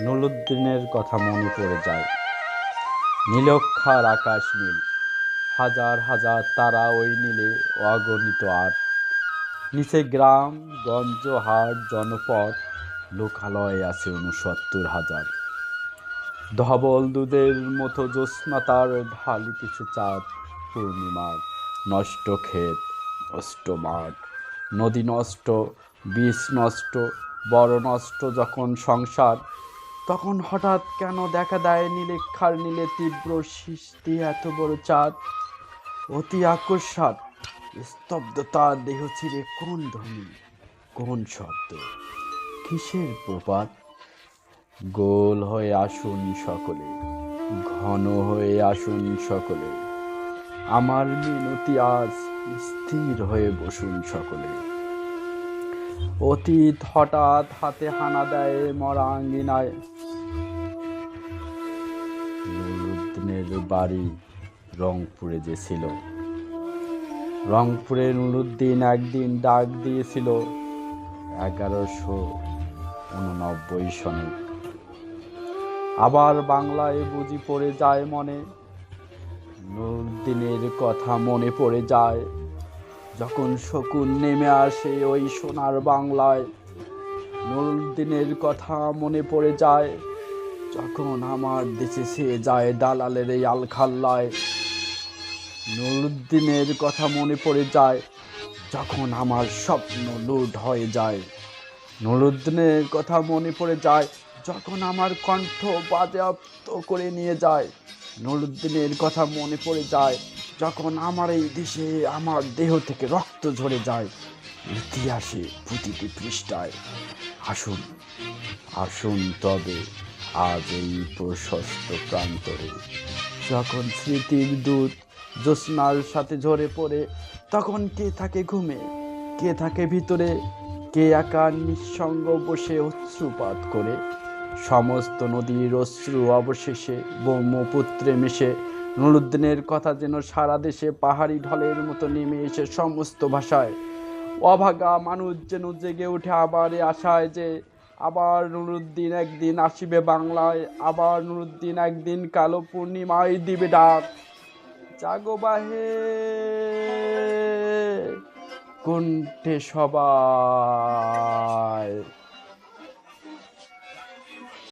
নুরুদ্দিনের কথা মনে পড়ে যায়। নীলক্ষার আকাশ নীল, হাজার হাজার তারা ওই নীলে অগণিত আর। নিচে গ্রাম গঞ্জ হাট জনপদ, লোকালয়ে আছে ৬৯,০০০। ধবল দুধের মতো জ্যোৎস্না তার ঢালিতেছে চাঁদ পূর্ণিমার। নষ্ট ক্ষেত, নষ্ট মাঠ, নদী নষ্ট, বীজ নষ্ট, বড় নষ্ট যখন সংসার, তখন হঠাৎ কেন দেখা দেয় নীলেক্ষার নীলে তীব্র সৃষ্টি এত বড় চাঁদ। অতি আকস্মাৎ স্তব্ধতা, দেহ ছিঁড়ে কোন ধ্বনি, কোন শব্দ, কিসের প্রপাত। গোল হয়ে আসুন সকলে, ঘন হয়ে আসুন সকলে, আমার মিনতি আজ স্থির হয়ে বসুন সকলে। অতীত হঠাৎ হাতে হানা দেয় মরা আঙ্গিনায়। নুরুদ্দিনের বাড়ি রংপুরে যে ছিল, রংপুরে নুরুদ্দিন একদিন ডাক দিয়েছিল ১১৮৯ সনে। আবার বাংলায় বুঝি পড়ে যায় মনে, নুরুদ্দিনের কথা মনে পড়ে যায় যখন শকুন নেমে আসে ওই সোনার বাংলায়। নুরুদ্দিনের কথা মনে পড়ে যায় যখন আমার দেশে সে যায় দালালের এই আলখাল্লায়। নুরুদ্দিনের কথা মনে পড়ে যায় যখন আমার স্বপ্ন লুট হয়ে যায়। নুরুদ্দিনের কথা মনে পড়ে যায় যখন আমার কণ্ঠ বাজেয়াপ্ত করে নিয়ে যায়। নুরুদ্দিনের কথা মনে পড়ে যায় যখন আমার এই দেশে আমার দেহ থেকে রক্ত ঝরে যায় ইতিহাসে প্রতিটি পৃষ্ঠায়। আসুন আসুন তবে আজ এই প্রশস্ত প্রান্তরে, যখন স্মৃতির দুধ জ্যোৎস্নার সাথে ঝরে পড়ে, তখন কে থাকে ঘুমে, কে থাকে ভিতরে, কে একা নিঃসঙ্গ বসে অশ্রুপাত করে। সমস্ত নদীর অশ্রু অবশেষে ব্রহ্মপুত্রে মিশে। নুরুদ্দিনের কথা যেন সারা দেশে পাহাড়ি ঢলের মতো নেমে এসে সমস্ত ভাষায়। অভাগা মানুষ যেন জেগে উঠে আবার আশায় যে আবার নুরুদ্দিন একদিন আসিবে বাংলায়, আবার নুরুদ্দিন একদিন কালো পূর্ণিমায় দিবে ডাক। জাগো বাহে কণ্ঠে সবাই।